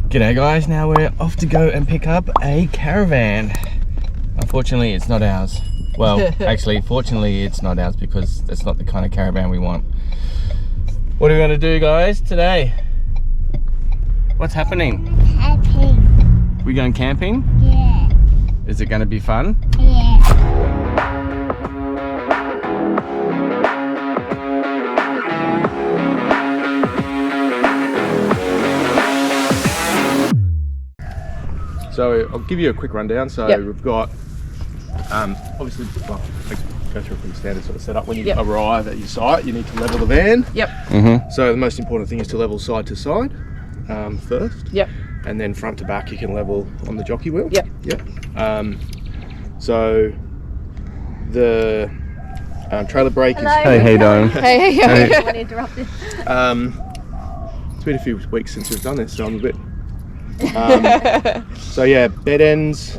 G'day guys, now we're off to go and pick up a caravan. Unfortunately it's not ours. Well, actually fortunately it's not ours because that's not the kind of caravan we want. What are we going to do guys today? What's happening? Camping. We going camping? Yeah. Is it going to be fun? Yeah. So I'll give you a quick rundown. So we've got, obviously, well, let's go through a pretty standard sort of setup. When you arrive at your site, you need to level the van. So the most important thing is to level side to side first. And then front to back you can level on the jockey wheel. So the trailer brake is... Hey, how you doing? Hey, how are you? I want to interrupt this. It's been a few weeks since we've done this, so I'm a bit... so yeah, bed ends,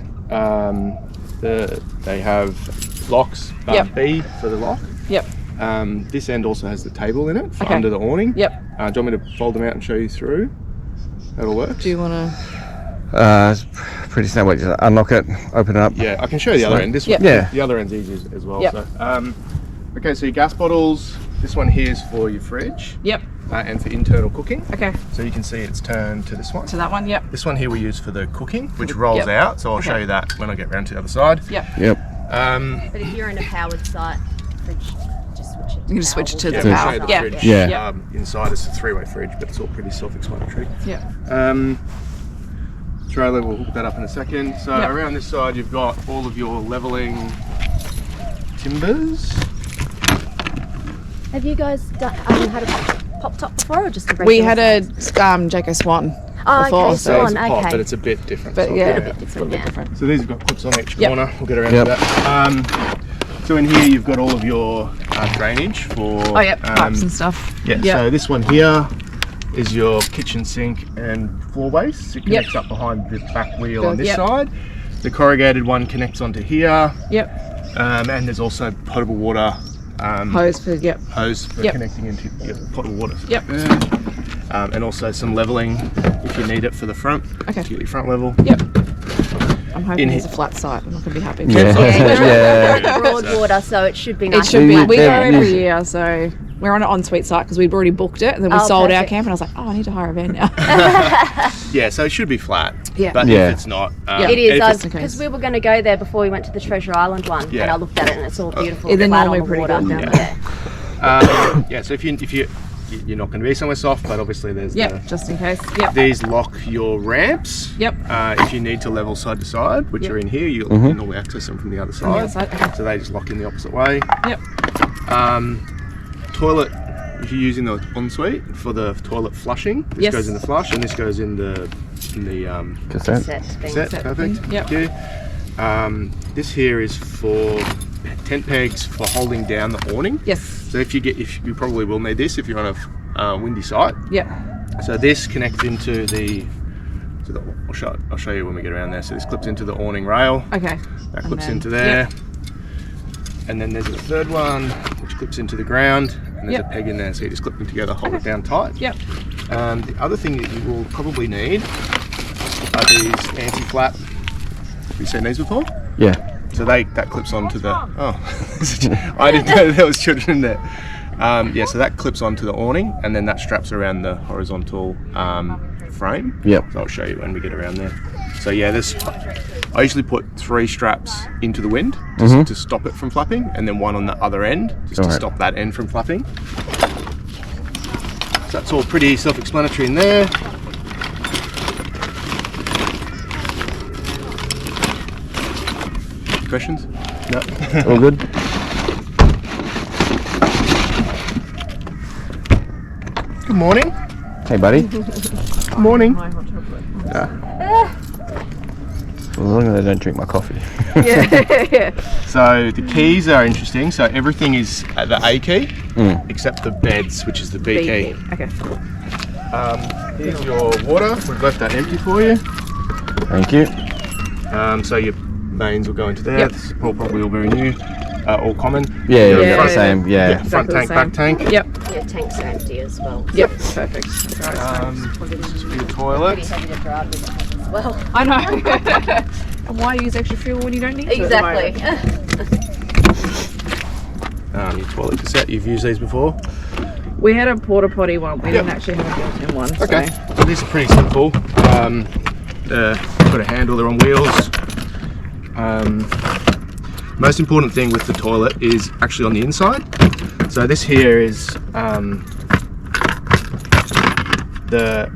they have locks, B for the lock. This end also has the table in it for under the awning. Do you want me to fold them out and show you through? That'll work. Do you want to? It's pretty simple. Just unlock it, open it up. Yeah, I can show you the other end. This one, the other end's easy as well. So, okay, so your gas bottles. This one here is for your fridge. And for internal cooking. So you can see it's turned to this one. To that one. This one here we use for the cooking, which rolls out. So I'll show you that when I get around to the other side. But if you're in a powered site, fridge, just switch it. You can just switch it to the power. Inside it's a three-way fridge, but it's all pretty self-explanatory. Trailer, we'll hook that up in a second. So around this side you've got all of your leveling timbers. Have you guys had a pop top before, or just a regular? We had a Jayco Swan before, so it's a pop, but it's a bit different. But it's a little bit different. So these have got clips on each corner. We'll get around to that. So in here you've got all of your drainage for pipes and stuff. So this one here is your kitchen sink and floor base. It connects up behind the back wheel on this side. The corrugated one connects onto here. And there's also potable water hose for connecting into your potable water. And also some leveling if you need it for the front. To get your front level. I'm hoping it's a flat site. I'm not going to be happy. Broad water, so it should be nice. It should be. We go every year, so we're on an ensuite site because we'd already booked it, and then we sold our camp, and I was like, oh, I need to hire a van now. So it should be flat. But if it's not, it is because we were going to go there before we went to the Treasure Island one, and I looked at it, and it's all beautiful. They're normally pretty good down there. So if you're not going to be somewhere soft, but obviously there's just in case. These lock your ramps. If you need to level side to side, which are in here, you can normally access them from the other side. So they just lock in the opposite way. Toilet, if you're using the ensuite for the toilet flushing, this goes in the flush, and this goes in the cassette. Perfect. Thank you. This here is for tent pegs for holding down the awning. So if you probably will need this if you're on a windy site. So this connects into I'll show you when we get around there. So this clips into the awning rail. That clips into there. And then there's a third one which clips into the ground, and there's a peg in there, so you just clip them together, hold it down tight. The other thing that you will probably need are these anti-flap. Have you seen these before? So that clips onto the... I didn't know there was children in there. So that clips onto the awning, and then that straps around the horizontal frame. So I'll show you when we get around there. So I usually put 3 straps into the wind to stop it from flapping, and then one on the other end just to stop that end from flapping. So that's all pretty self-explanatory in there. Questions? No. All good. Good morning. Hey, buddy. Good morning. As long as they don't drink my coffee. So the keys are interesting. So everything is at the A key, except the beds, which is the B key. Here's your water. We've left that empty for you. Thank you. So your mains will go into there. This is probably all very new. all common. Yeah, same. Yeah. Front tank, back tank. Yep. Yeah, tanks are empty as well. Yep. Perfect. Just for your toilet. Pretty heavy to drive with as well. I know. And why use extra fuel when you don't need to? Exactly. Your toilet cassette. You've used these before. We had a porta potty one. We didn't actually have a built-in one. Okay. So these are pretty simple. Got a handle. They're on wheels. Most important thing with the toilet is actually on the inside. So this here is the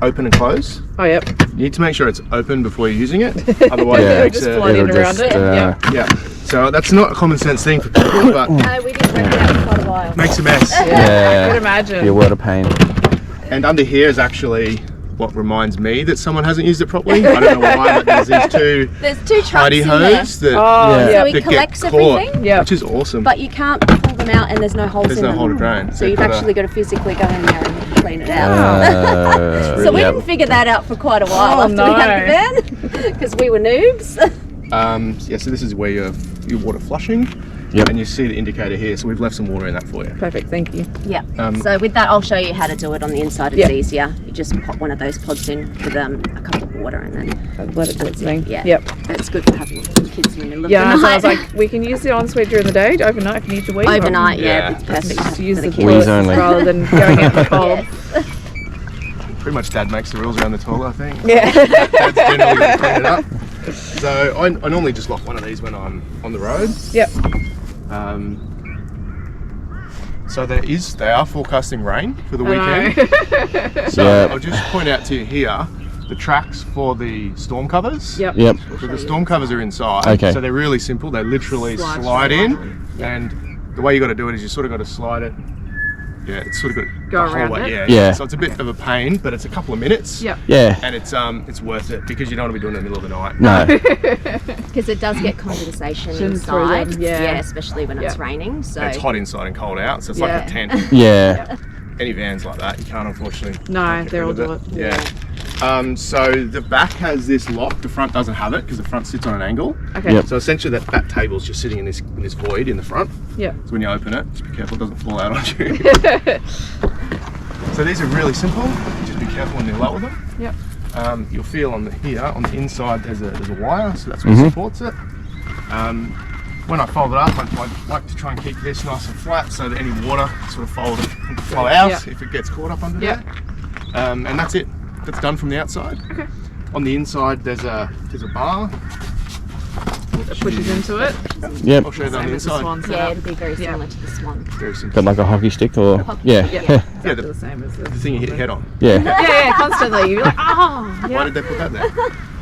open and close. Oh, yep. You need to make sure it's open before you're using it. Otherwise, it makes just flood in around it. yeah. So that's not a common sense thing for people, but No, we didn't work it out for quite a while. makes a mess. I could imagine. Be a world of pain. And under here is actually what reminds me that someone hasn't used it properly. I don't know why, but there's these two There's two trucks tidy in there. hose that, So he that collects get caught, everything, which is awesome. but you can't pull them out and there's no holes There's in no them. hole to drain. So you've actually got to physically go in there and clean it out. So we Yep. didn't figure that out for quite a while after we had the van because we were noobs. Yeah, so this is where your water flushing. Yep. And you see the indicator here, so we've left some water in that for you. Perfect, thank you. Yeah. So with that, I'll show you how to do it on the inside. It's easier. You just pop one of those pods in with a cup of water and then Let it do its thing. Yeah. Yep. It's good for having kids in the middle of Yeah, the so I night. was like, we can use the ensuite during the day, overnight if you need to wee. Overnight, Yeah. it's perfect Just use for the the toilets kids. only. rather than going out in the cold. Pretty much Dad makes the rules around the toilet, I think. Yeah. Dad's generally going to clean it up. So I normally just lock one of these when I'm on the road. Yep. So they are forecasting rain for the weekend. So Yep. I'll just point out to you here the tracks for the storm covers. Yep. Yep. So the storm covers are inside. Okay. So they're really simple. They literally slide in, and the way you got to do it is you sort of got to slide it. Yeah, it's sort of got Go the whole around way. it? Yeah. So it's a bit of a pain, but it's a couple of minutes. Yep. Yeah. And it's worth it because you don't want to be doing it in the middle of the night. No. Because it does get condensation Through inside. them, yeah. Especially when it's raining. So And it's hot inside and cold out, so it's like a tent. Yeah. Any vans like that, you can't unfortunately. No, get they're all rid of do it. Yeah. So the back has this lock. The front doesn't have it because the front sits on an angle. Okay. Yep. So essentially, that table's just sitting in this void in the front. Yep. So when you open it, just be careful it doesn't fall out on you. So these are really simple. Just be careful when you lower them. Yep. You'll feel on the inside there's a wire, so that's what supports it. When I fold it up, I like to try and keep this nice and flat so that any water sort of flow out if it gets caught up under there. And that's it. That's done from the outside. Okay. On the inside, there's a bar. It pushes into it. Yep. I'll show you that on Same the as the inside. swan yeah, setup. it'd be very similar to this one. Very simple. Got like a hockey stick or yeah. Yeah. Yeah, Exactly the same as the this. thing you hit your head on. Yeah. Yeah, constantly. You're like, oh, Why yeah. did they put that there?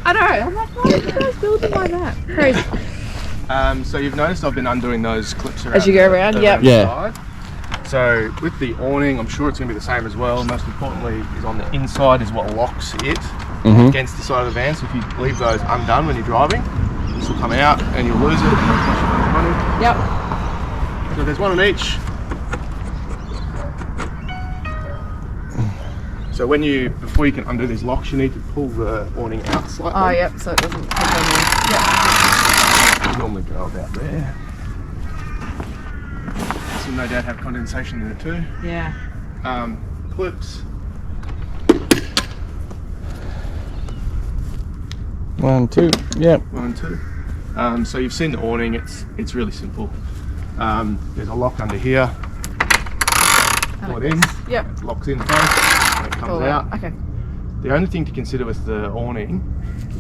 I know. I'm like, why did you guys build it like that? Crazy. So you've noticed I've been undoing those clips around As you go around, yep. Yeah. side. So with the awning, I'm sure it's going to be the same as well. Most importantly is on the inside is what locks it against the side of the van. So if you leave those undone when you're driving, this will come out and you'll lose it. And it'll cost you a bunch of money. Yep. So there's one on each. So before you can undo these locks, you need to pull the awning out slightly. Oh, yep. So it doesn't click on you. Yep. You normally go about there. This will no doubt have condensation in it too. Yeah. Clips. 1, 2. Yep. 1 and 2. So you've seen the awning. It's really simple. There's a lock under here. Pull it in. Yep. Locks in first. And it comes Pull it out. Okay. The only thing to consider with the awning,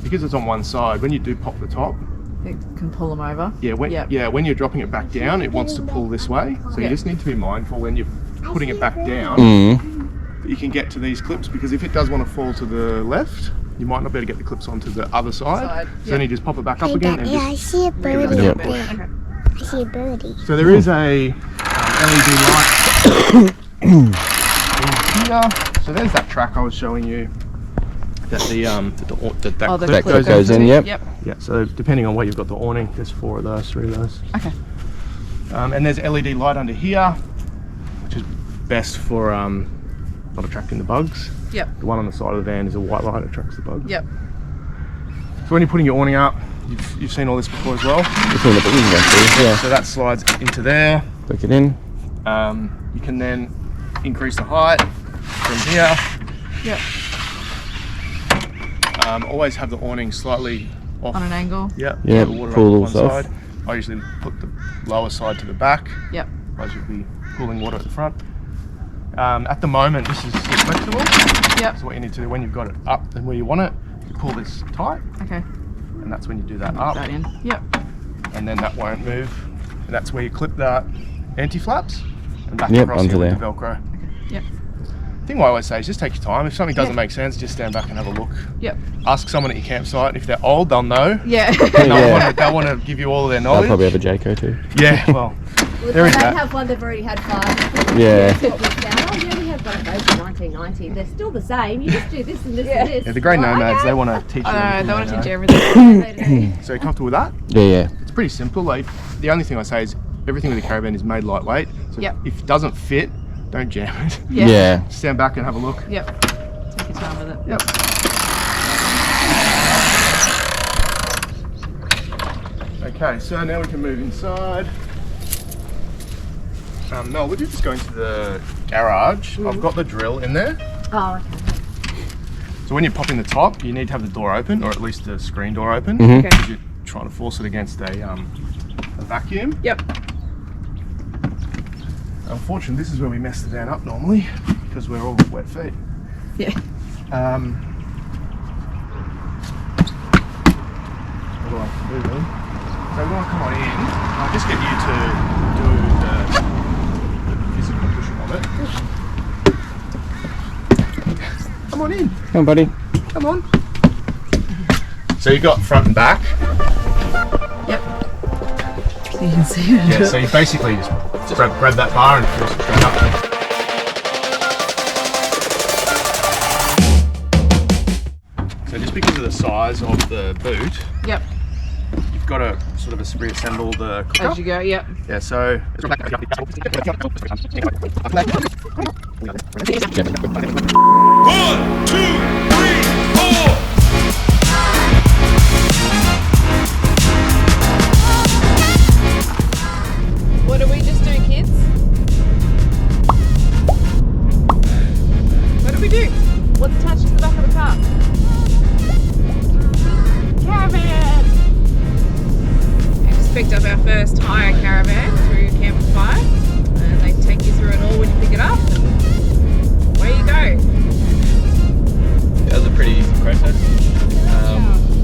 because it's on one side, when you do pop the top, It can pull them over. when you're dropping it back down, it wants to pull this way. So you just need to be mindful when you're putting it back down that you can get to these clips, because if it does want to fall to the left, you might not be able to get the clips onto the other side. So then you just pop it back up Hey, again Dad, and yeah, I just see a birdie Yep. up there. Okay. I see a birdie. So there is a LED light in here. So there's that track I was showing you. That the Oh, the clip clip goes in, into- yep. Yep. Yeah. So depending on what you've got the awning, there's 4 of those, 3 of those. Okay. And there's LED light under here, which is best for not attracting the bugs. Yep. The one on the side of the van is a white light that attracts the bugs. Yep. So when you're putting your awning up, you've seen all this before as well. You've seen it, but we can go through, yeah. So that slides into there. Click it in. You can then increase the height from here. Yep. Always have the awning slightly off. On an angle. Yep. Yep, The water pull on one this off. side. I usually put the lower side to the back. Yep. Otherwise you'll be pulling water at the front. At the moment, this is still flexible. Yep. So what you need to do when you've got it up and where you want it, you pull this tight, Okay. and that's when you do that Put up, that in. Yep. and then that won't move. And that's where you clip the anti-flaps and back Yep, across onto here with there. the Velcro. Yep. The thing I always say is just take your time. If something doesn't make sense, just stand back and have a look. Yep. Ask someone at your campsite, and if they're old, they'll know. Yeah. They'll want to give you all of their I'll knowledge. probably have a Jayco too. Yeah, well, Well, there if is they that. have one, they've already had 5. Yeah. That's what we found. Oh, yeah, we have one of those in 1990. They're still the same. You just do this and this and this. Yeah, the grey nomads, okay. they want to teach you I everything know, they want to know. teach you everything. So you're comfortable with that? Yeah. It's pretty simple. Like, the only thing I say is everything with the caravan is made lightweight. So Yep. if it doesn't fit, don't jam it. Yeah. Stand back and have a look. Yep. Take your time with it. Yep. Okay, so now we can move inside. Mel, would you just go into the garage? I've got the drill in there. Oh, okay. So when you pop in the top, you need to have the door open, or at least the screen door open. Mhm. Okay. Because you're trying to force it against a vacuum. Yep. Unfortunately, this is where we mess the van up normally, because we're all wet feet. Yeah. What do I do then? So when I come on in, I'll just get you to do the physical pushing of it. Come on in. Come on, buddy. Come on. So you've got front and back. Yep. So you can see it. Yeah, so you basically just grab that bar and force it straight up. So just because of the size of the boot, Yep. you've got to sort of reassemble the cooker. As you go, yep. Yeah, so... What do we just do, kids? What do we do? What's attached to the back of the car? Caravan! We just picked up our first hire caravan through Camplify, and they take you through it all when you pick it up, and away you go. That was a pretty easy process.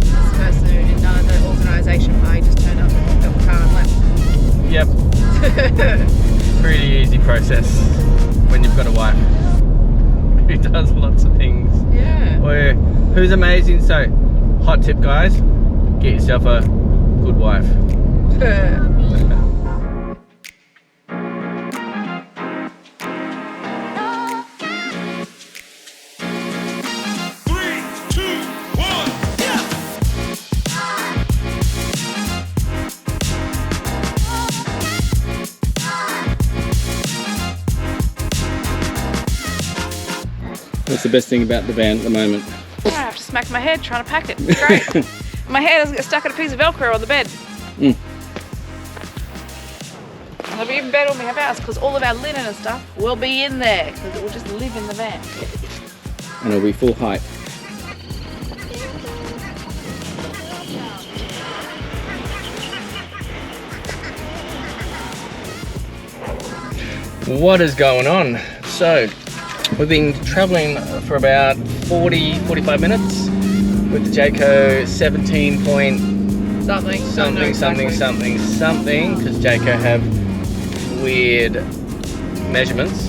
This person who did none of the organisation part, he just turned up and picked up the car and left. Yep, pretty easy process when you've got a wife who does lots of things. Yeah. Or who's amazing. So, hot tip, guys: get yourself a good wife. What's the best thing about the van at the moment? I have to smack my head trying to pack it. It's great. My hair doesn't get stuck in a piece of Velcro on the bed. Mm. It'll be even better when we have ours because all of our linen and stuff will be in there because it will just live in the van. And it'll be full height. What is going on? So, we've been traveling for about 40-45 minutes with the Jayco 17 point something, because Jayco have weird measurements,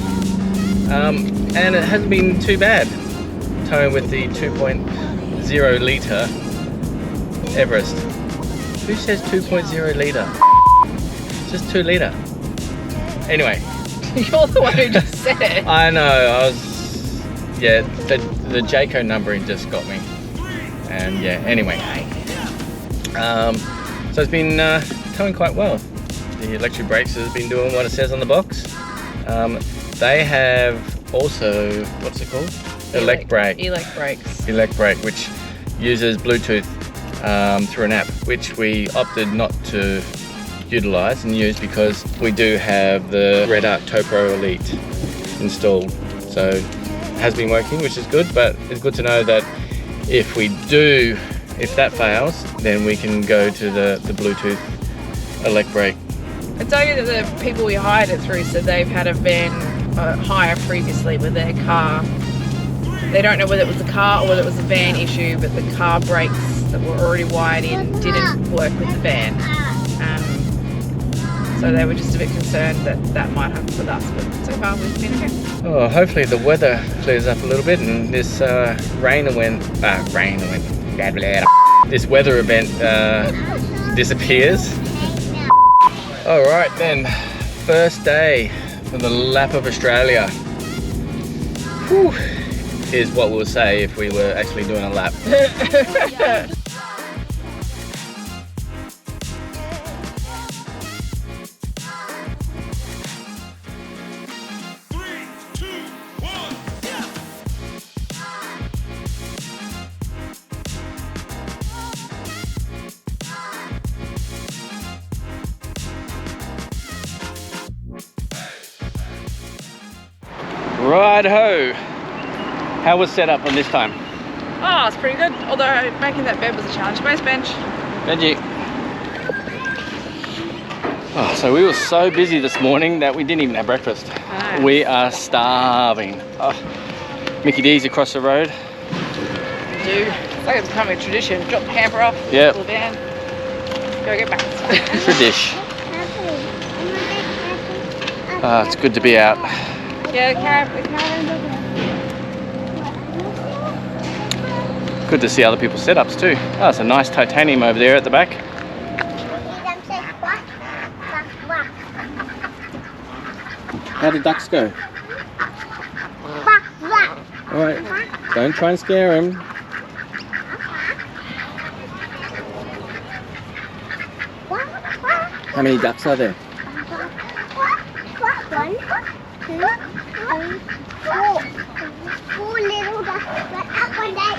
and it hasn't been too bad towing with the 2.0 litre Everest. Who says 2.0 litre? It's just 2 litre. Anyway. You're the one who just said it. I know, I was, yeah, the Jayco numbering just got me. And yeah, anyway. So it's been going quite well. The electric brakes has been doing what it says on the box. They have also, what's it called? Elect brake, Elect brakes. which uses Bluetooth through an app, which we opted not to utilize and use because we do have the Red Arc TowPro Elite installed. So it has been working, which is good, but it's good to know that if that fails, then we can go to the Bluetooth elect brake. I tell you that the people we hired it through said they've had a van hire previously with their car. They don't know whether it was the car or whether it was a van issue, but the car brakes that were already wired in didn't work with the van. So they were just a bit concerned that that might happen with us, but so far we've been okay. Oh, hopefully the weather clears up a little bit and this this weather event disappears. All right then, first day for the lap of Australia. Whew, is what we'll say if we were actually doing a lap. Right-ho! How was setup on this time? Oh, it's pretty good. Although making that bed was a challenge. Base bench. Benji. Oh, so we were so busy this morning that we didn't even have breakfast. Nice. We are starving. Oh, Mickey D's across the road. It's like it's becoming a tradition. Drop the camper off, Yep. pull the van, go get back. Tradish. It's good to be out. Yeah, the caravan's open. Good to see other people's setups too. Oh, it's a nice titanium over there at the back. How did ducks go? Alright, don't try and scare him. How many ducks are there? 1, 2, 3, 4. 4 little ducks went up one day.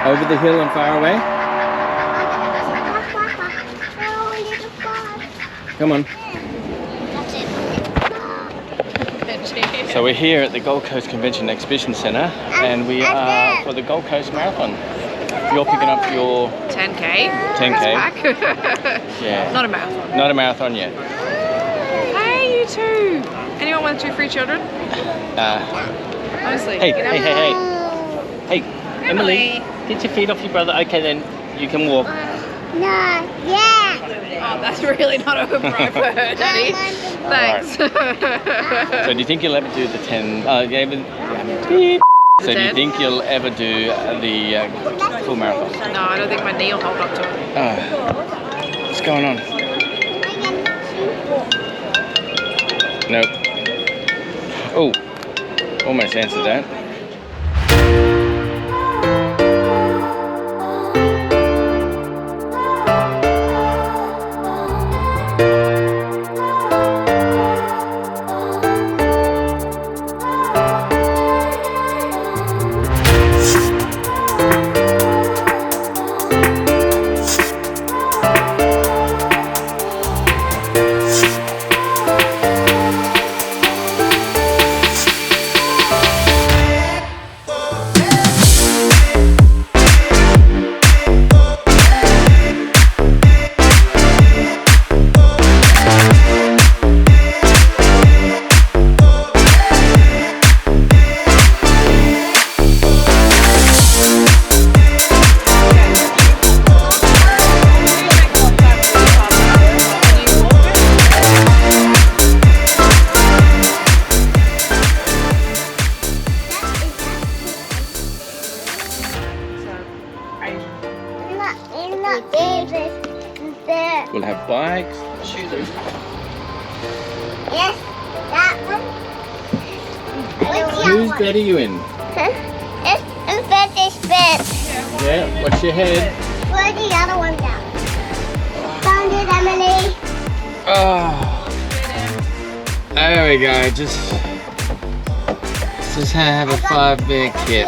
Over the hill and far away? Come on. So we're here at the Gold Coast Convention Exhibition Centre and we are for the Gold Coast Marathon. You're picking up your 10k. 10k. Yeah. Not a marathon. Not a marathon yet. Hey, you two. Anyone want 2 free children? Honestly. Hey, get hey, up. hey, hey. Hey, Emily, get your feet off your brother. Okay, then you can walk. No, yeah. Oh, that's really not a bro for her, Daddy. Thanks. So do you think you'll ever do the 10? Beep. So do you think you'll ever do the full marathon? No, I don't think my knee will hold up to it. What's going on? Nope. Oh, almost answered that. We'll have bikes. Yes, that one. Whose bed are you in? It's this bed. Yeah, watch your head. Where's the other one down? Found it, Emily. Oh, there we go. Just have a 5-bear kit.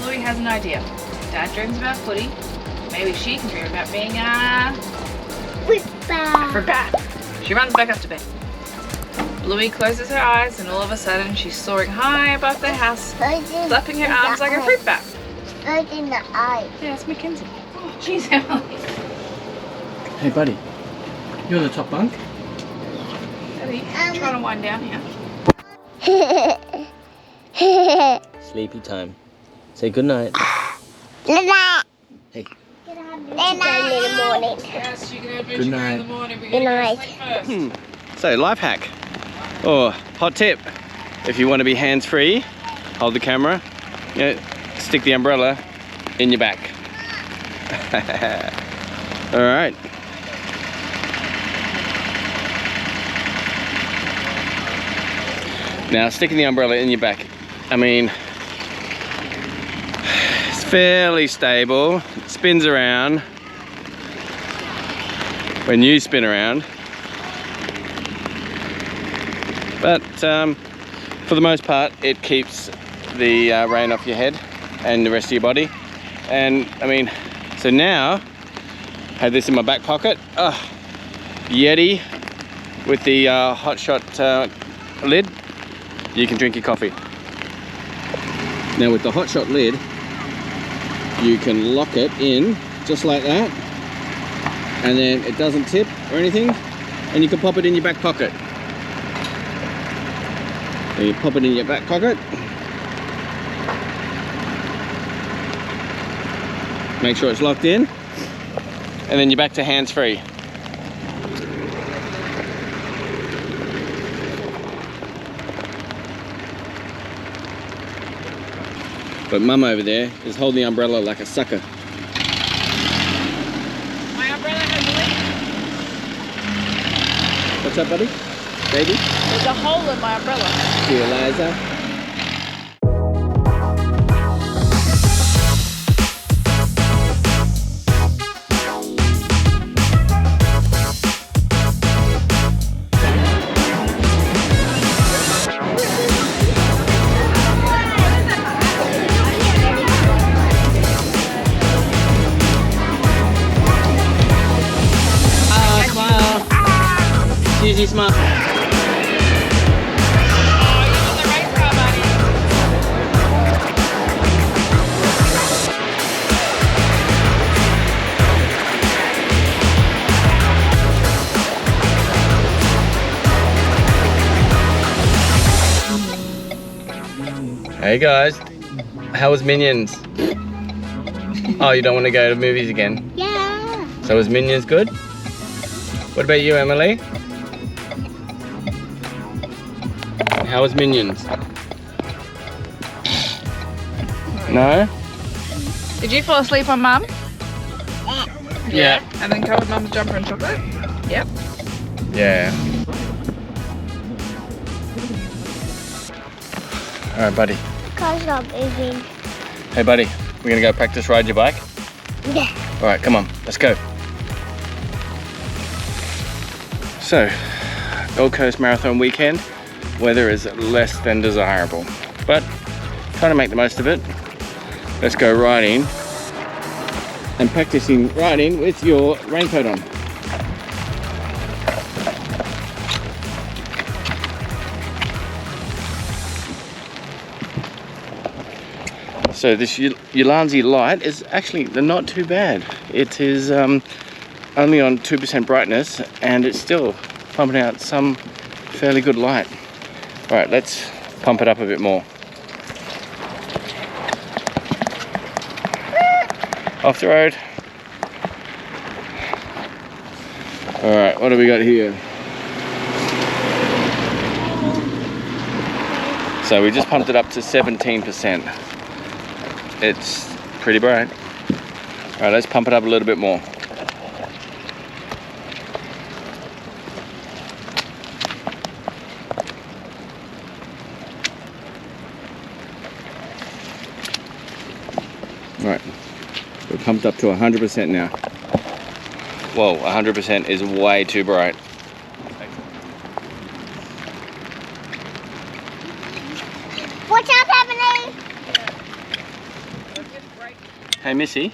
Louis has an idea. Dad dreams about footy. Maybe she can dream about being a fruit bat. She runs back up to bed. Bluey closes her eyes and all of a sudden she's soaring high above the house, flapping her arms like a fruit bat. In the eye. Yeah, it's Mackenzie. Oh, jeez, Emily. Hey buddy, you're on the top bunk. Daddy, I'm trying to wind down here. Sleepy time. Say good night. Good night. Hey. Good night in the morning. Yes, you can have Good night. in the morning. Good night. So life hack or hot tip: if you want to be hands-free, hold the camera, stick the umbrella in your back. All right. Now sticking the umbrella in your back, I mean, it's fairly stable. It spins around when you spin around. But for the most part, it keeps the rain off your head and the rest of your body. And I mean, so now I have this in my back pocket. Yeti with the hot shot lid. You can drink your coffee. Now with the hot shot lid, you can lock it in just like that, and then it doesn't tip or anything, and you can pop it in your back pocket. So you pop it in your back pocket. Make sure it's locked in, and then you're back to hands-free. But Mum over there is holding the umbrella like a sucker. My umbrella has a leak. What's up, buddy? Baby? There's a hole in my umbrella. See you, Eliza. Easy smile. Hey guys, how was Minions? Oh, you don't want to go to movies again? Yeah. So was Minions good? What about you, Emily? How was Minions? No? Did you fall asleep on Mum? Yeah. And then covered Mum's jumper in chocolate? Yep. Yeah. Alright, buddy. Cars are moving. Hey, buddy. We're gonna go practice ride your bike? Yeah. Alright, come on. Let's go. So, Gold Coast Marathon weekend. Weather is less than desirable, but trying to make the most of it. Let's go riding and practicing riding with your raincoat on. So this Ulanzi light is actually not too bad. It is only on 2% brightness and it's still pumping out some fairly good light. All right, let's pump it up a bit more. Off the road. All right, what do we got here? So we just pumped it up to 17%. It's pretty bright. All right, let's pump it up a little bit more. Right, we're pumped up to 100% now. Whoa, 100% is way too bright. What's up, Emily? Hey Missy,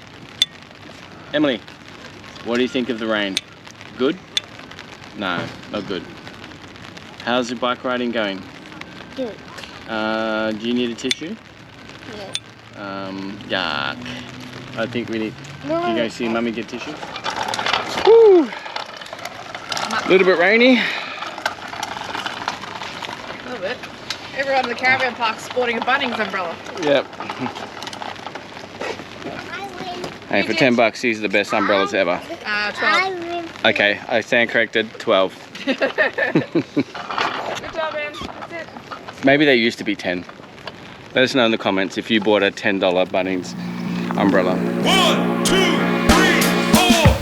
Emily, what do you think of the rain? Good? No, not good. How's the bike riding going? Good. Do you need a tissue? Yeah. Yuck. I think we need, can you go see Mummy get tissue? A Little bit rainy. little bit. Everyone in the caravan park sporting a Bunnings umbrella. Yep. I win. Hey, for 10 bucks, these are the best umbrellas ever. 12. I win. Okay, I stand corrected, 12. Good job, man. That's it. Maybe they used to be 10. Let us know in the comments if you bought a $10 Bunnings umbrella. 1, 2, 3, 4.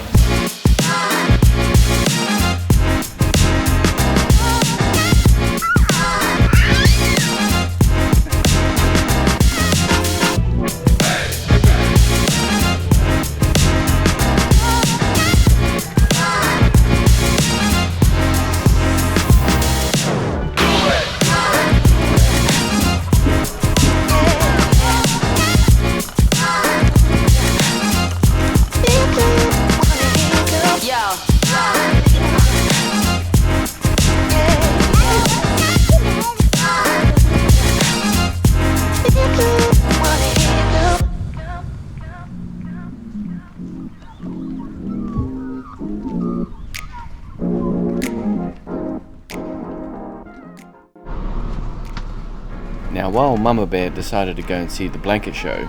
Now while Mama Bear decided to go and see the blanket show,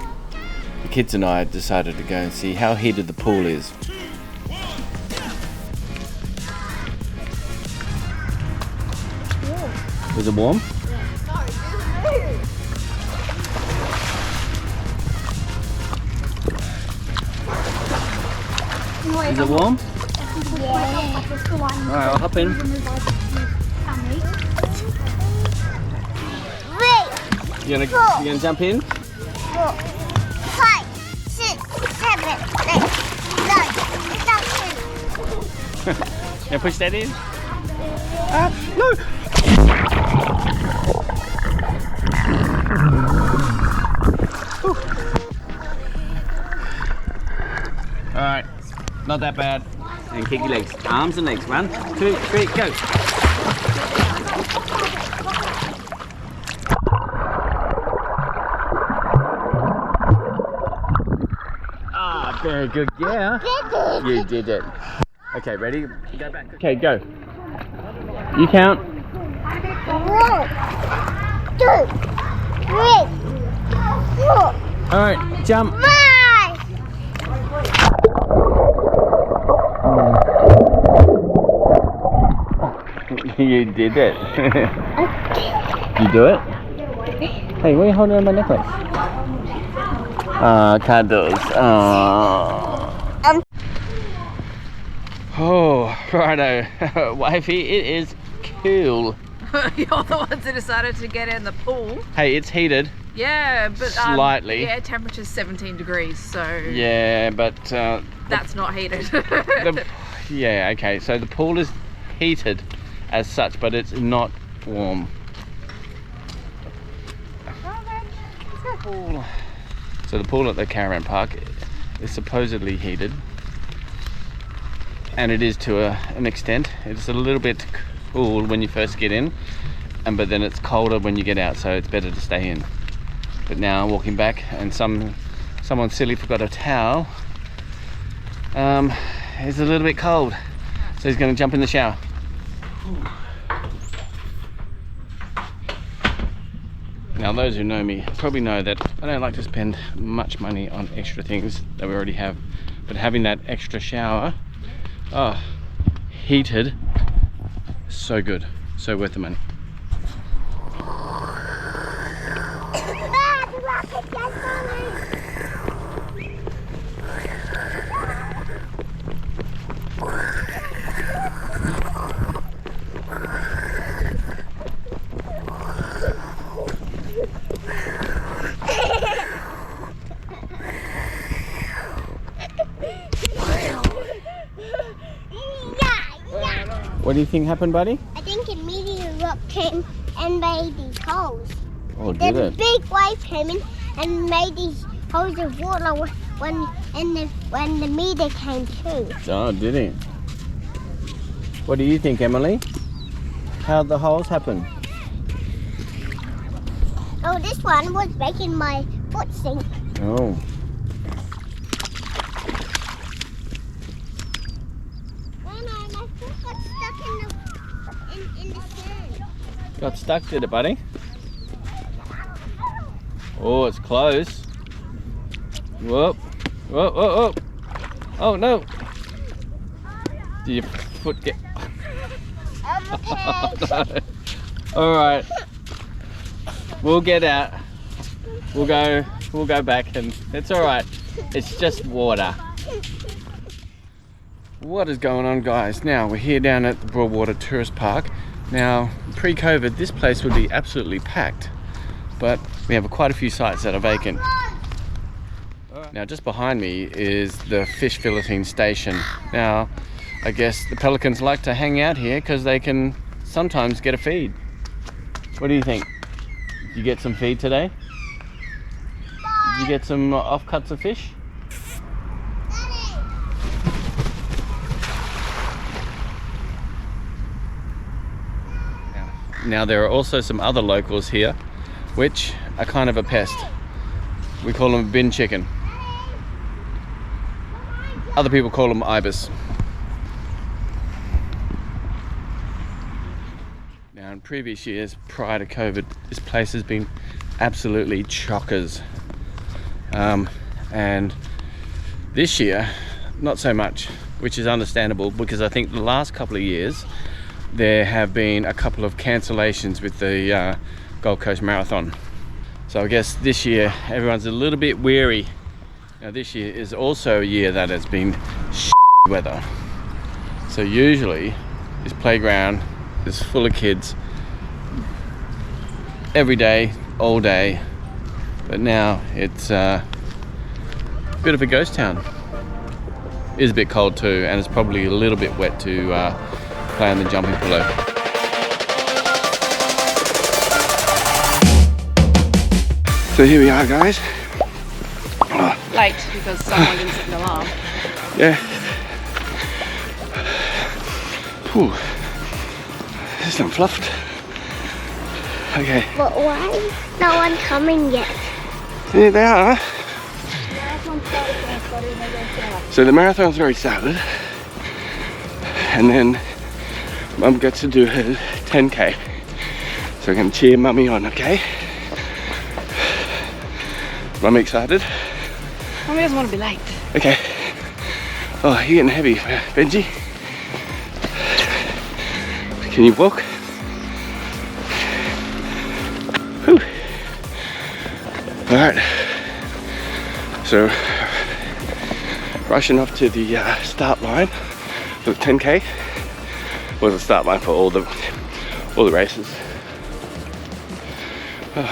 the kids and I decided to go and see how heated the pool is. Was it warm? Is it warm? Yeah. Alright, I'll hop in. Wait. You gonna jump in? 4, 5, 6, 7, 8, 9, 10. Yeah, push that in. Alright, not that bad. And kick your legs. Arms and legs. 1, 2, 3, go. Ah, very good, yeah. You did it. Okay, ready? Go back. Okay, go. You count. 1, 2, 3, 4, Alright, jump. 5. You did it. You do it? Hey, why are you holding on my necklace? Ah, cuddles. Oh, righto. Wifey, it is cool. You're the ones who decided to get in the pool. Hey, it's heated. Yeah, but Slightly. Yeah, temperature's 17 degrees, so Yeah, but that's not heated. yeah, okay. So the pool is heated as such, but it's not warm. So the pool at the caravan park is supposedly heated, and it is to an extent. It's a little bit cool when you first get in, but then it's colder when you get out, so it's better to stay in. But now walking back, and someone silly forgot a towel. It's a little bit cold, so he's going to jump in the shower. Now those who know me probably know that I don't like to spend much money on extra things that we already have, but having that extra shower, oh, heated, so good, so worth the money. What do you think happened, buddy? I think a meteor rock came and made these holes. Oh, did Then a it? big wave came in and made these holes of water when the meter came too. Oh, did it? What do you think, Emily? How'd the holes happen? Oh, this one was making my foot sink. Oh. My foot got stuck in the sand. Got stuck, did it, buddy? Oh, it's close. Whoop. Whoa, whoa, whoa. Oh, no. Did your foot get... I'm okay. Alright. We'll get out. We'll go back and it's alright. It's just water. What is going on, guys? Now we're here down at the Broadwater Tourist Park. Now, pre-COVID, this place would be absolutely packed, but we have quite a few sites that are vacant. Now, just behind me is the fish filleting station. Now, I guess the pelicans like to hang out here because they can sometimes get a feed. What do you think? Did you get some feed today? Did you get some offcuts of fish? Now there are also some other locals here which are kind of a pest. We call them bin chicken. Other people call them ibis. Now in previous years prior to COVID, this place has been absolutely chockers. And this year, not so much, which is understandable because I think the last couple of years there have been a couple of cancellations with the Gold Coast Marathon. So I guess this year everyone's a little bit weary. Now this year is also a year that has been weather. So usually this playground is full of kids every day, all day. But now it's a bit of a ghost town. It is a bit cold too, and it's probably a little bit wet to play on the jumping pillow. So here we are, guys. Late because someone didn't set an alarm. Yeah. Whew. This is fluffed. Okay. But why is no one coming yet? Here they are. So the marathon's already started. And then Mum gets to do her 10K. So we're going to cheer Mummy on, okay? Mummy excited? Mummy doesn't want to be late. Okay. Oh, you're getting heavy, Benji. Can you walk? Whew. Alright. So, rushing off to the start line for the 10K. Well, the start line for all the races. Oh.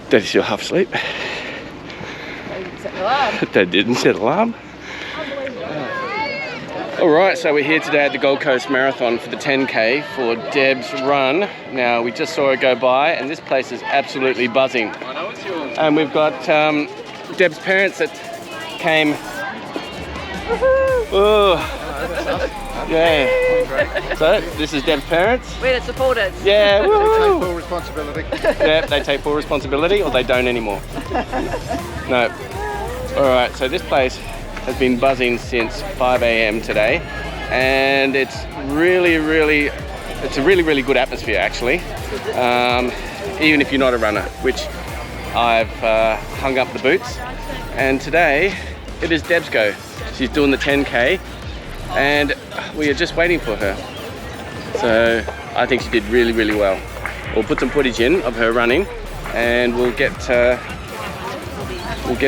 Daddy's still half asleep. Dad didn't set alarm. Alright, so we're here today at the Gold Coast Marathon for the 10K for Deb's run. Now, we just saw her go by and this place is absolutely buzzing. And we've got Deb's parents that came. Oh, yeah. So, this is Deb's parents. We're the supporters. Yeah, woo! They take full responsibility. Yeah, they take full responsibility or they don't anymore. No. Alright, so this place has been buzzing since 5 AM today, and it's a really good atmosphere actually, even if you're not a runner, which I've hung up the boots. And today it is Deb's go. She's doing the 10K and we are just waiting for her. So I think she did really well. We'll put some footage in of her running and we'll get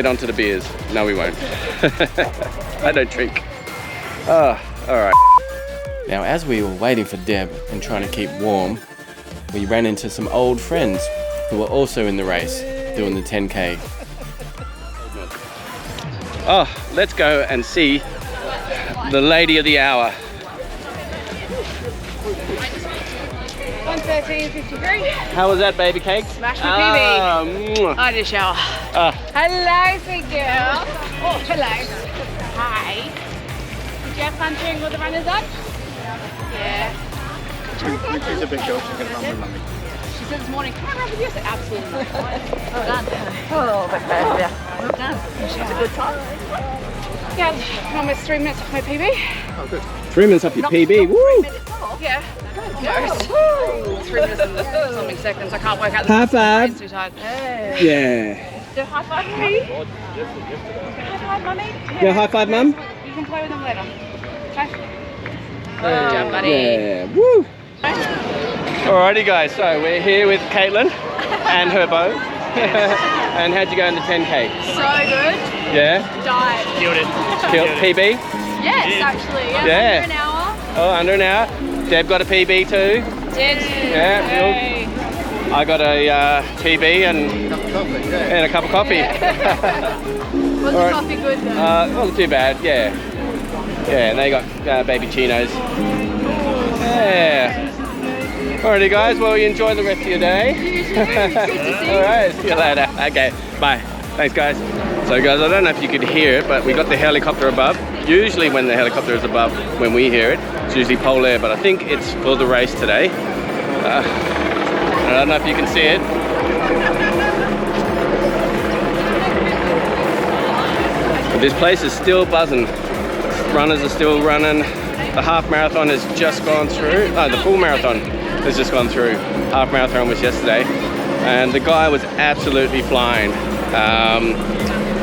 onto the beers. No, we won't. I don't drink. Oh, alright. Now, as we were waiting for Deb and trying to keep warm, we ran into some old friends who were also in the race, doing the 10K. Oh, let's go and see the lady of the hour. 1:13:53. How was that, baby cake? Smash my PB. I did a shower. Hello, sweet girl. Oh, hello. Hi. Did you have fun cheering all the runners on? Yeah. She's a big girl, she can run with mummy. She said this morning, can I run with you? I said, absolutely. Well done. Oh, yeah. Well done. She had a good time. Yeah, almost 3 minutes off my PB. Oh, good. 3 minutes off your PB, woo! 3 minutes off? Yeah. Almost. 3 minutes and something seconds. I can't work out the High five. too tired. Yeah. Do high five, mummy. High five, mummy. Yeah, high five, mum. You can play with them later. Okay. Good job, buddy. Yeah. Woo. Alrighty guys, so we're here with Caitlin and her bow. And how'd you go in the 10K? So good. Yeah? Died. Killed it. Killed PB? Yes, actually. Yeah. Under an hour. Oh, under an hour. Deb got a PB too. Did. Yeah. Hey. I got a PB and a cup of coffee. Was the coffee good though? Wasn't too bad, yeah. Yeah, and they got baby chinos. Yeah. Alrighty guys, well you enjoy the rest of your day. Alright, see you later. Okay, bye. Thanks guys. So guys, I don't know if you could hear it, but we got the helicopter above. Usually when the helicopter is above, when we hear it, it's usually pole air, but I think it's for the race today. I don't know if you can see it. But this place is still buzzing. Runners are still running. The half marathon has just gone through. No, the full marathon has just gone through. Half marathon was yesterday. And the guy was absolutely flying.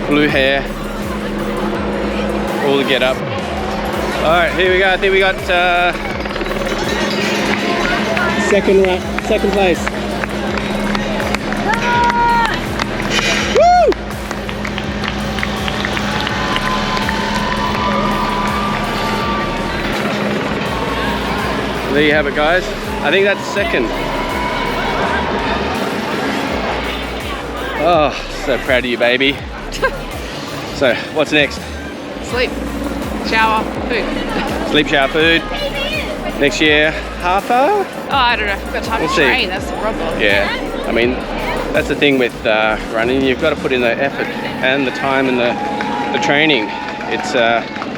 Blue hair. All the get up. All right, here we go. I think we got second place. Woo! There you have it, guys. I think that's second. Oh, so proud of you, baby. So, what's next? Sleep, shower, food. Sleep, shower, food. Next year, half hour? Oh, I don't know. I've got time We'll to see. train. That's the problem. Yeah. I mean, that's the thing with running. You've got to put in the effort and the time and the training. It's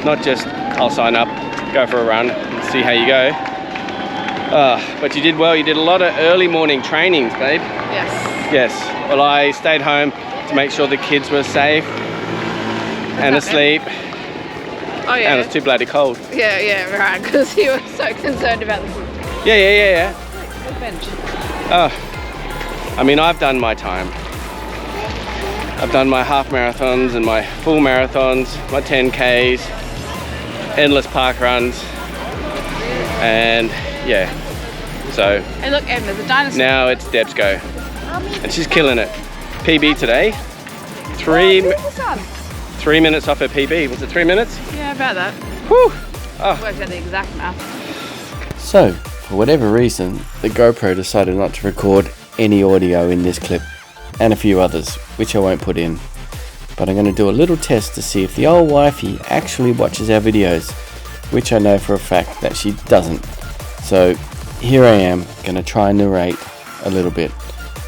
not just, I'll sign up, go for a run, and see how you go. But you did well. You did a lot of early morning trainings, babe. Yes. Yes. Well, I stayed home to make sure the kids were safe and asleep. Oh yeah. And it's too bloody cold. Yeah, right. Because you were so concerned about the food. Yeah. Good bench. I mean, I've done my time. I've done my half marathons and my full marathons, my 10Ks, endless park runs, and yeah. So Hey, look, Em, there's a dinosaur. now it's Deb's go, and she's killing it. PB today. 3 minutes off her PB. Was it 3 minutes? Yeah, about that. Whew. Oh. Worked out the exact math. So, for whatever reason, the GoPro decided not to record any audio in this clip, and a few others, which I won't put in. But I'm going to do a little test to see if the old wifey actually watches our videos, which I know for a fact that she doesn't. So, here I am, going to try and narrate a little bit.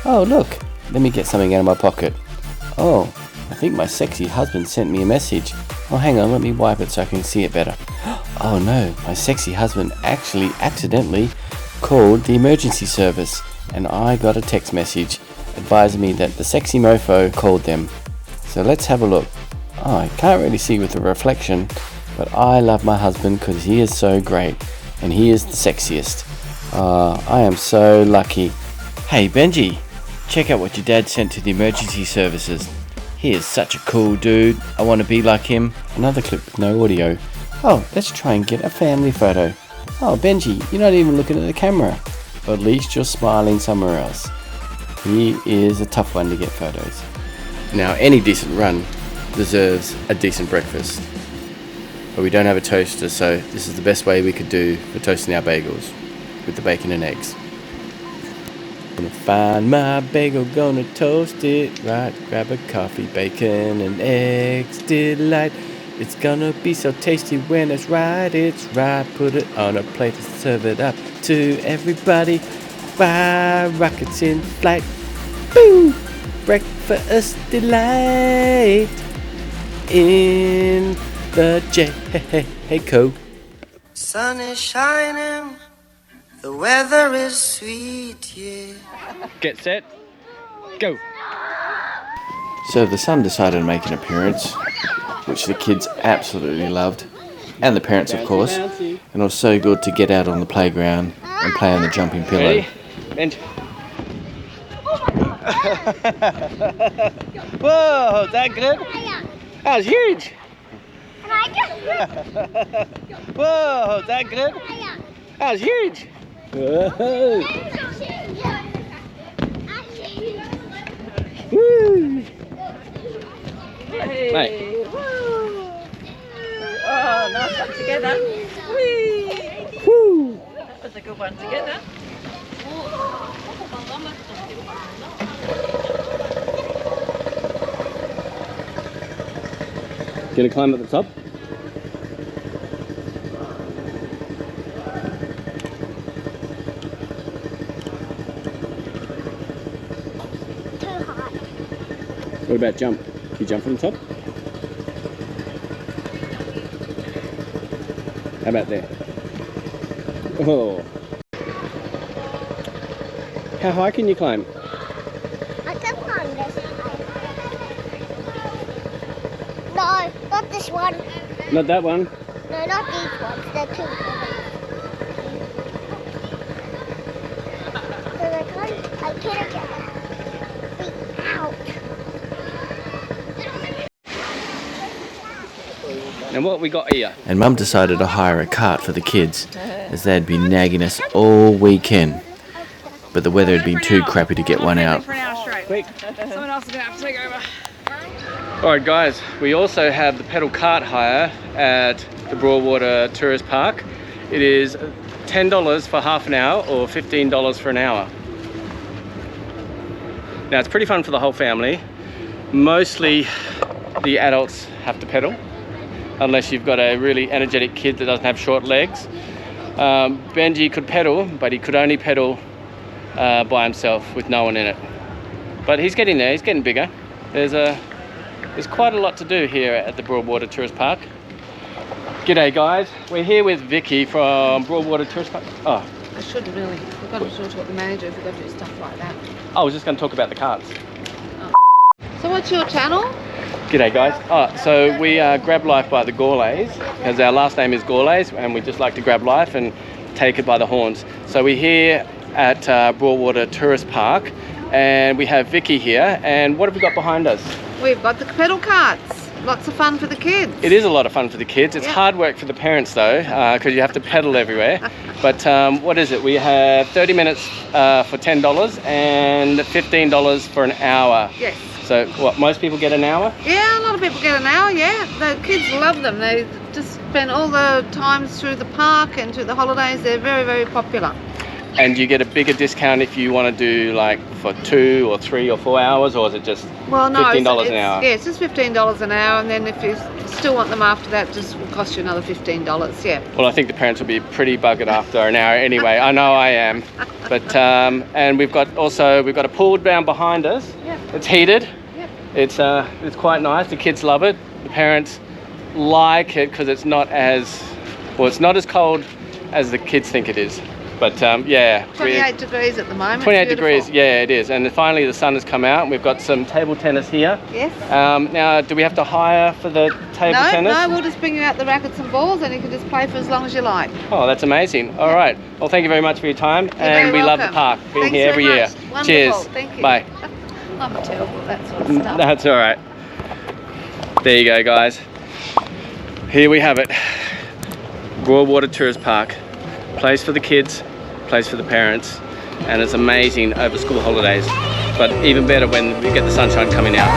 Oh look, let me get something out of my pocket. Oh, I think my sexy husband sent me a message. Oh, hang on, let me wipe it so I can see it better. Oh no, my sexy husband actually accidentally called the emergency service, and I got a text message advising me that the sexy mofo called them. So let's have a look. Oh, I can't really see with the reflection, but I love my husband because he is so great, and he is the sexiest. I am so lucky. Hey Benji, check out what your dad sent to the emergency services. He is such a cool dude. I want to be like him. Another clip with no audio. Oh, let's try and get a family photo. Oh, Benji, you're not even looking at the camera. But at least you're smiling somewhere else. He is a tough one to get photos. Now, any decent run deserves a decent breakfast. But we don't have a toaster, so this is the best way we could do for toasting our bagels, with the bacon and eggs. Gonna find my bagel, gonna toast it right. Grab a coffee, bacon and eggs delight. It's gonna be so tasty when it's right. Put it on a plate and serve it up to everybody. Fire rockets in flight. Boom! breakfast delight in the Jayco. Sun is shining, the weather is sweet, yeah. Get set, go. So the sun decided to make an appearance, which the kids absolutely loved, and the parents of course, and it was so good to get out on the playground and play on the jumping pillow. Ready? Bench. Whoa, is that good? That was huge. Whoa, is that good? That was huge. Whoa. Woo. Mate. Oh, nice one together. Whee. Woo. That was a good one together. Gonna climb at the top? What about jump? Can you jump from the top? How about there? Oh. How high can you climb? I can climb this high. No, not this one. Not that one. No, not these ones. They're too heavy. Because I can't get my feet out. And what we got here? And Mum decided to hire a cart for the kids, as they'd been nagging us all weekend. But the weather had been too crappy to get one out. For an hour straight. Quick. Someone else is going to have to take over. Alright guys, we also have the pedal cart hire at the Broadwater Tourist Park. It is $10 for half an hour or $15 for an hour. Now it's pretty fun for the whole family. Mostly the adults have to pedal, unless you've got a really energetic kid that doesn't have short legs. Benji could pedal, but he could only pedal by himself with no one in it. But he's getting there, he's getting bigger. There's quite a lot to do here at the Broadwater Tourist Park. G'day guys, we're here with Vicky from Broadwater Tourist Park. Oh, I shouldn't really. We've got to talk to the manager if we've got to do stuff like that. I was just going to talk about the carts. So what's your channel? G'day guys. So we are Grab Life by the Gourlays, as our last name is Gourlays, and we just like to grab life and take it by the horns. So we're here at Broadwater Tourist Park, and we have Vicky here. And what have we got behind us? We've got the pedal carts. Lots of fun for the kids. It is a lot of fun for the kids. It's hard work for the parents though, because you have to pedal everywhere. But what is it? We have 30 minutes for $10 and $15 for an hour. Yes. So what, most people get an hour? Yeah, a lot of people get an hour, yeah. The kids love them. They just spend all the times through the park and through the holidays. They're very, very popular. And you get a bigger discount if you want to do like for 2 or 3 or 4 hours, or is it just $15 an hour? Yeah, it's just $15 an hour, and then if you still want them after that, just will cost you another $15, yeah. Well, I think the parents will be pretty buggered after an hour anyway. I know I am. But and we've got a pool down behind us. Yeah. It's heated. Yeah. It's quite nice. The kids love it. The parents like it because it's not as cold as the kids think it is. But yeah, 28 degrees at the moment. 28 Beautiful. degrees, yeah, it is. And finally the sun has come out, and we've got some table tennis here. Yes. Now, do we have to hire for the table tennis? No, we'll just bring you out the rackets and balls, and you can just play for as long as you like. Oh, that's amazing. All right. Well, thank you very much for your time, and we love the park. Being Thanks here every very year. much. Wonderful. Cheers. Thank you. Bye. I'm terrible at that sort of stuff. That's all right. There you go, guys. Here we have it. Broadwater Tourist Park. Place for the kids, place for the parents, and it's amazing over school holidays, but even better when we get the sunshine coming out.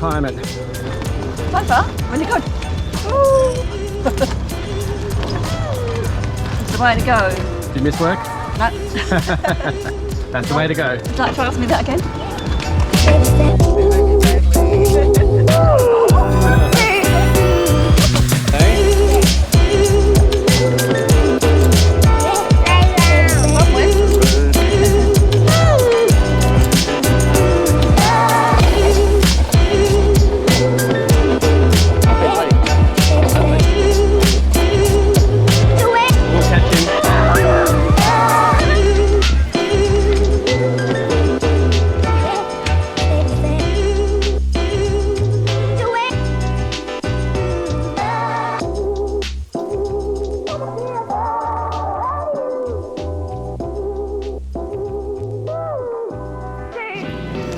climb it. So far, really good. It's the way to go. Did you miss work? No. That's the way to go. Would you like to ask me that again?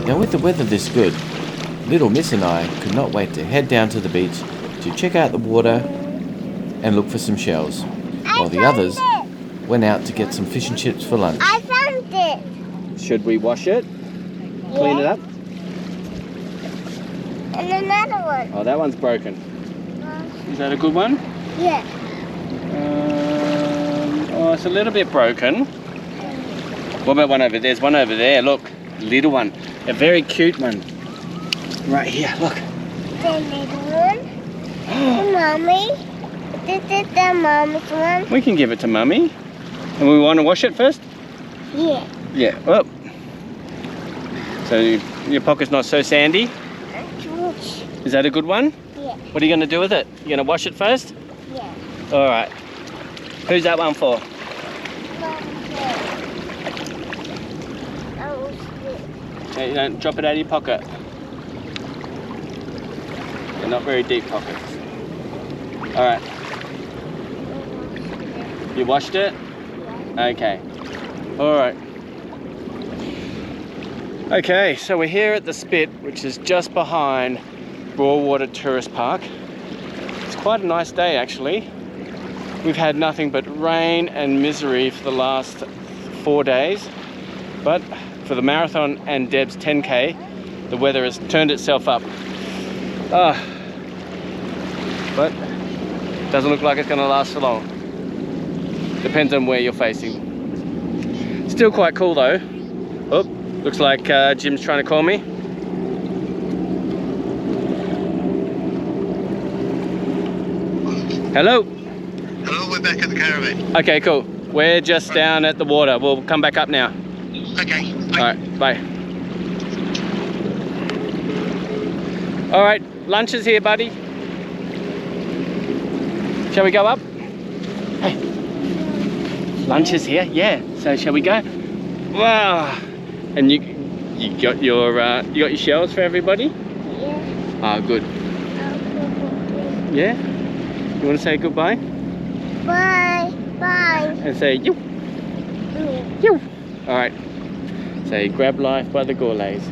Now with the weather this good, little Miss and I could not wait to head down to the beach to check out the water and look for some shells, while the others went out to get some fish and chips for lunch. I found it. Should we wash it? Clean it up? And another one. Oh, that one's broken. Is that a good one? Yeah. Oh, it's a little bit broken. What about one over there? There's one over there, look. Little one. A very cute one. Right here, look. The little one. The mommy. This is the mommy's one. We can give it to Mummy. And we want to wash it first? Yeah. Yeah. Oh. So your pocket's not so sandy? Is that a good one? Yeah. What are you going to do with it? You going to wash it first? Yeah. All right. Who's that one for? Hey, you don't drop it out of your pocket. They're not very deep pockets. All right. You washed it? Okay. All right. Okay, so we're here at the Spit, which is just behind Broadwater Tourist Park. It's quite a nice day, actually. We've had nothing but rain and misery for the last 4 days, but for the marathon and Deb's 10K, the weather has turned itself up. But doesn't look like it's going to last for long. Depends on where you're facing. Still quite cool though. Oh, looks like Jim's trying to call me. Hello? Hello, we're back at the caravan. Okay, cool. We're just down at the water. We'll come back up now. Okay. All right, bye. All right, lunch is here, buddy. Shall we go up? Hey, lunch is here. Yeah. So shall we go? Wow. And you got your shells for everybody? Yeah. Ah, good. Yeah. You want to say goodbye? Bye. Bye. And say you. You. All right. Say grab life by the Gourlays.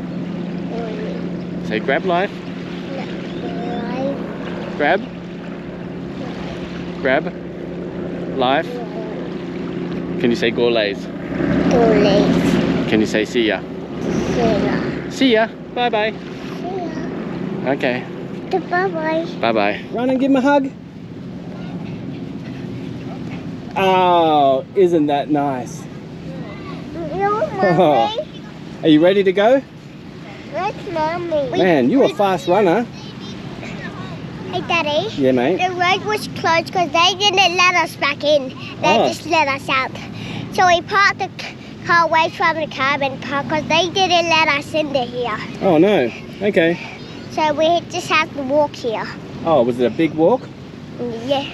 Say grab life. Grab. Grab. Life. Can you say Gourlays? Gourlays. Can you say see ya? See ya. See ya. Bye bye. See ya. Okay. Bye bye. Bye bye. Run and give him a hug. Oh, isn't that nice? No, Oh. Mommy. Are you ready to go? Where's Mommy? Man, you're a fast runner. Hey, Daddy. Yeah, mate. The road was closed because they didn't let us back in. They just let us out. So we parked the car away from the caravan park because they didn't let us in here. Oh, no. Okay. So we just have to walk here. Oh, was it a big walk? Yeah.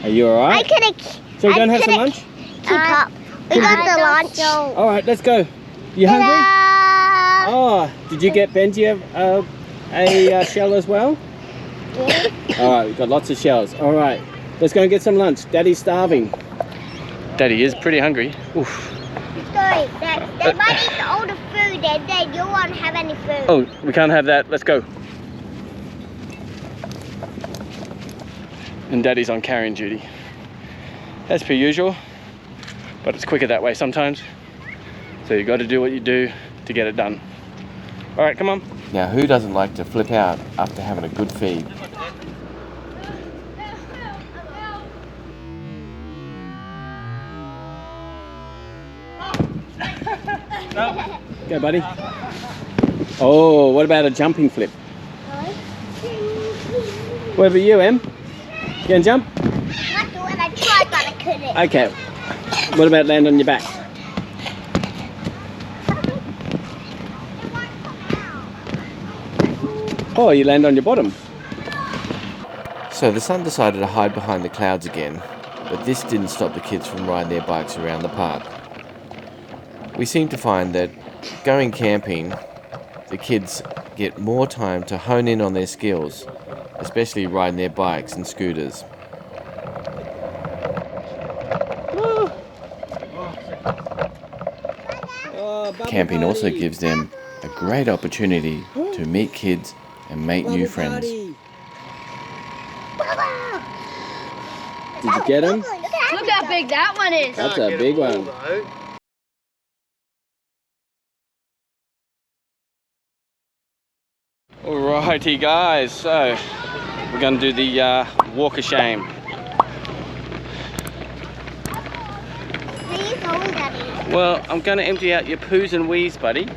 Are you all right? I couldn't. So we're going to have some lunch? Keep up. We got the lunch. All right, let's go. You hungry? Oh, did you get Benji a shell as well? Yeah. All right, we've got lots of shells. All right, let's go and get some lunch. Daddy's starving. Daddy is pretty hungry. Oof. Sorry, they might eat all the food and then you won't have any food. Oh, we can't have that. Let's go. And Daddy's on carrying duty. As per usual, but it's quicker that way sometimes. So you got to do what you do to get it done. All right, come on. Now, who doesn't like to flip out after having a good feed? Go, buddy. Oh, what about a jumping flip? What about you, Em? You gonna jump? I tried, but I couldn't. Okay. What about land on your back? Oh, you land on your bottom. So the sun decided to hide behind the clouds again, but this didn't stop the kids from riding their bikes around the park. We seem to find that going camping, the kids get more time to hone in on their skills, especially riding their bikes and scooters. Camping also gives them a great opportunity to meet kids and make new friends. Did you get him? Look how big that one is. That's a big one. Alrighty guys, so we're going to do the walk of shame. Where are you going, Daddy? Well, I'm going to empty out your poos and wees, buddy.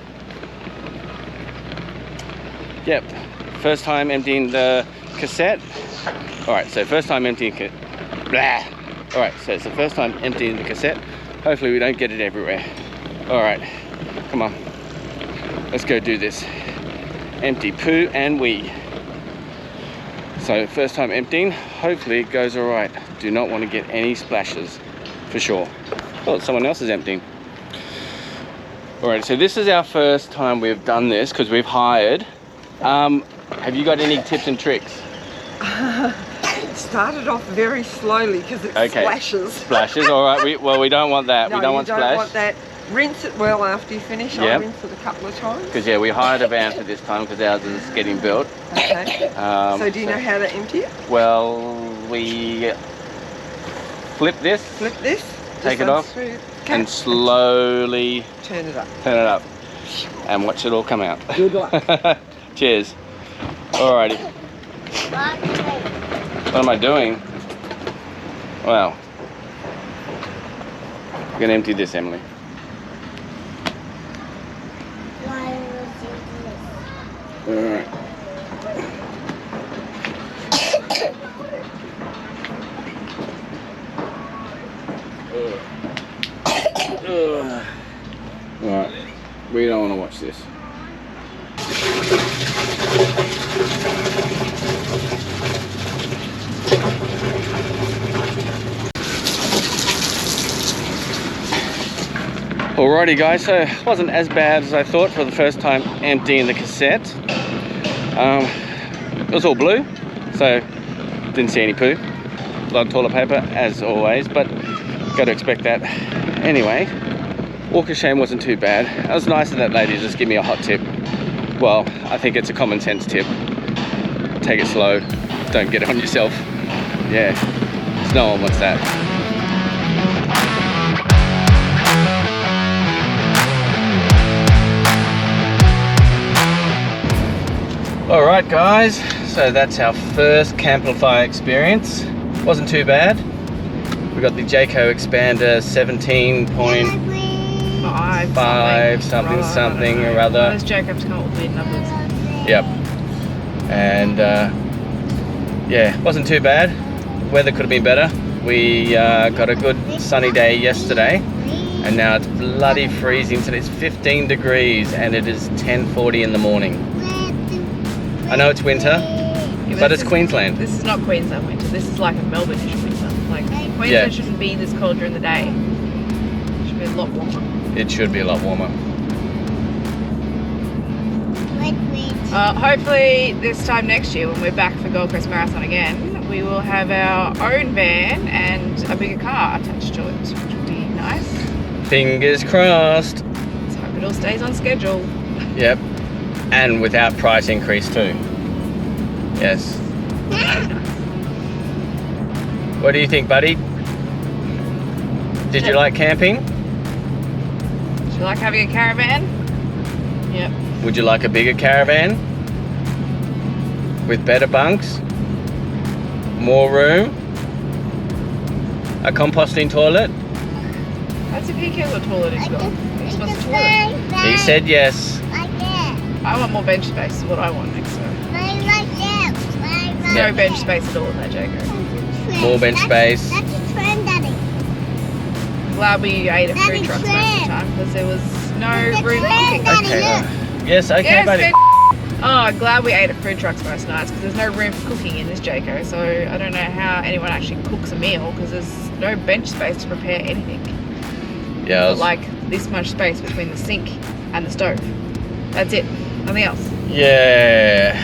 Yep, first time emptying the cassette. Alright, so first time emptying Alright, so it's the first time emptying the cassette. Hopefully we don't get it everywhere. Alright, come on. Let's go do this. Empty poo and wee. So first time emptying, hopefully it goes alright. Do not want to get any splashes, for sure. Oh, someone else is emptying. Alright, so this is our first time we've done this because we've hired. Have you got any tips and tricks? It started off very slowly because it splashes. Splashes, alright. We don't want that. No, we don't want splash. Want that. Rinse it well after you finish. Yep. I rinse it a couple of times. Because yeah, we hired a van for this time because ours is getting built. Okay. So do you know how to empty it? Well, we flip this. Flip this. Take it off. Okay. And slowly turn it up. Turn it up. And watch it all come out. Good luck. Cheers. Alrighty. What am I doing? Wow. We're gonna empty this, Emily. Alright. Alright. We don't want to watch this. Alrighty guys, so it wasn't as bad as I thought for the first time emptying the cassette. It was all blue, so didn't see any poo. A lot of toilet paper as always, but got to expect that. Anyway, walk of shame wasn't too bad. It was nice of that lady to just give me a hot tip. Well, I think it's a common sense tip. Take it slow, don't get it on yourself. Yeah, no one wants that. Alright guys, so that's our first Camplify experience. Wasn't too bad. We got the Jayco Expanda 17.5 something or other. Those Jacobs come up with weird numbers. Yep. And yeah, wasn't too bad. Weather could have been better. We got a good sunny day yesterday, and now it's bloody freezing. So it's 15 degrees and it is 10:40 in the morning. I know it's winter, but it's Queensland. This is not Queensland winter. This is like a Melbourne-ish winter. Like Queensland shouldn't be this cold during the day. It should be a lot warmer. It should be a lot warmer. Hopefully this time next year when we're back for Gold Coast Marathon again, we will have our own van and a bigger car attached to it, which would be nice. Fingers crossed. Let's hope it all stays on schedule. Yep. And without price increase too. Yes. What do you think, buddy? Did you like camping? Do you like having a caravan? Yep. Would you like a bigger caravan? With better bunks? More room? A composting toilet? That's if he cares what toilet he's got. He wants a toilet. He said yes. I want more bench space is what I want next time. No bench space at all in that Jayco. More bench space. That's a trend, Daddy. Glad we ate at food trucks most of the time because there was no room cooking. Okay. Yes, okay, Yes, buddy. Oh, glad we ate at food trucks most nights because there's no room for cooking in this Jayco. So I don't know how anyone actually cooks a meal because there's no bench space to prepare anything. Yeah. But like this much space between the sink and the stove. That's it. Nothing else. Yeah.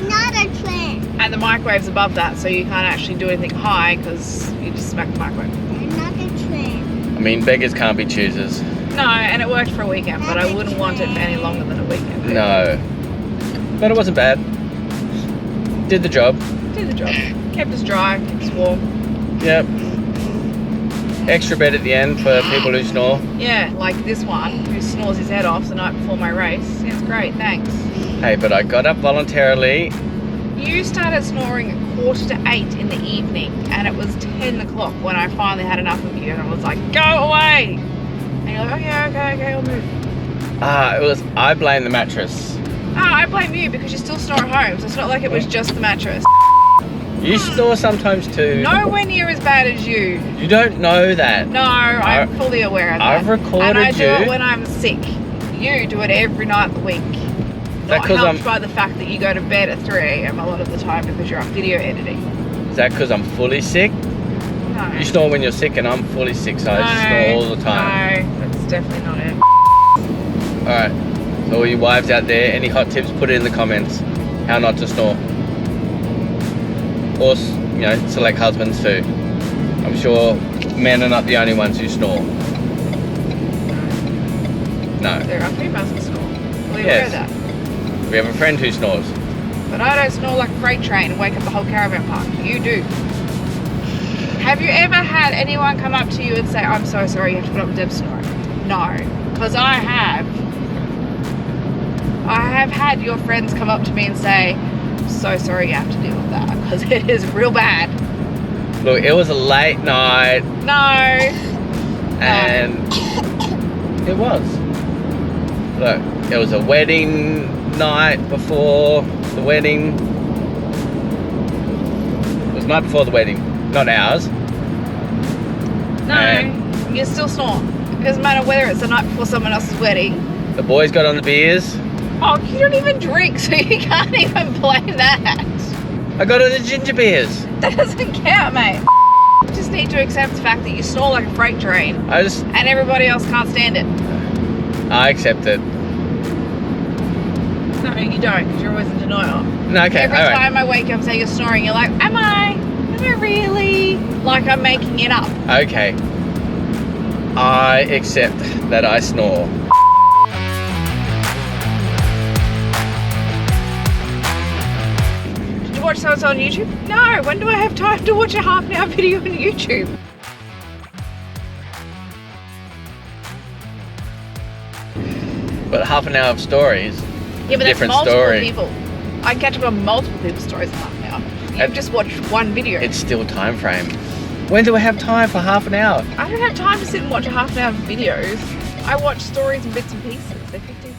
Another trend. And the microwave's above that, so you can't actually do anything high because you just smack the microwave. Another trend. I mean, beggars can't be choosers. No, and it worked for a weekend, but I wouldn't want it for any longer than a weekend. No. But it wasn't bad. Did the job. Did the job. Kept us dry, kept us warm. Yep. Extra bed at the end for people who snore. Yeah, like this one who snores his head off the night before my race. Yeah, it's great, thanks. Hey, but I got up voluntarily. You started snoring at 7:45 in the evening, and it was 10 o'clock when I finally had enough of you, and I was like, go away! And you're like, okay, I'll move. I blame the mattress. Oh, I blame you because you still snore at home, so it's not like it was just the mattress. You snore sometimes too. Nowhere near as bad as you. You don't know that. No, I'm fully aware of that. I've recorded and I do you. it when I'm sick. You do it every night of the week. Not helped by the fact that you go to bed at 3 AM a lot of the time because you're up video editing. Is that because I'm fully sick? No. You snore when you're sick and I'm fully sick, so I snore all the time. No, that's definitely not it. Alright, so all you wives out there, any hot tips, put it in the comments. How not to snore. Or, you know, select husbands too. I'm sure men are not the only ones who snore. No. There are females that snore. Are you aware of that? We have a friend who snores. But I don't snore like a freight train and wake up the whole caravan park. You do. Have you ever had anyone come up to you and say, I'm so sorry you have to put up with Deb's snoring? No. Because I have. I have had your friends come up to me and say, I'm so sorry you have to deal with that because it is real bad. Look, it was a late night. No. And it was. Look, it was a wedding night before the wedding. It was the night before the wedding, not ours. No, and you still snore. It doesn't matter whether it's the night before someone else's wedding. The boys got on the beers. Oh, you don't even drink, so you can't even blame that. I got on the ginger beers. That doesn't count, mate. You just need to accept the fact that you snore like a freight train. And everybody else can't stand it. I accept it. No, you don't, because you're always in denial. No, okay, Every time I wake up and say you're snoring, you're like, am I? Am I really? Like I'm making it up. Okay. I accept that I snore. Did you watch so-and-so on YouTube? No, when do I have time to watch a half-an-hour video on YouTube? But half an hour of stories. Yeah, but different that's multiple story. people. I can catch up on multiple people's stories in half an hour. You've just watched one video. It's still time frame. When do I have time for half an hour? I don't have time to sit and watch a half an hour of videos. I watch stories and bits and pieces. They're 15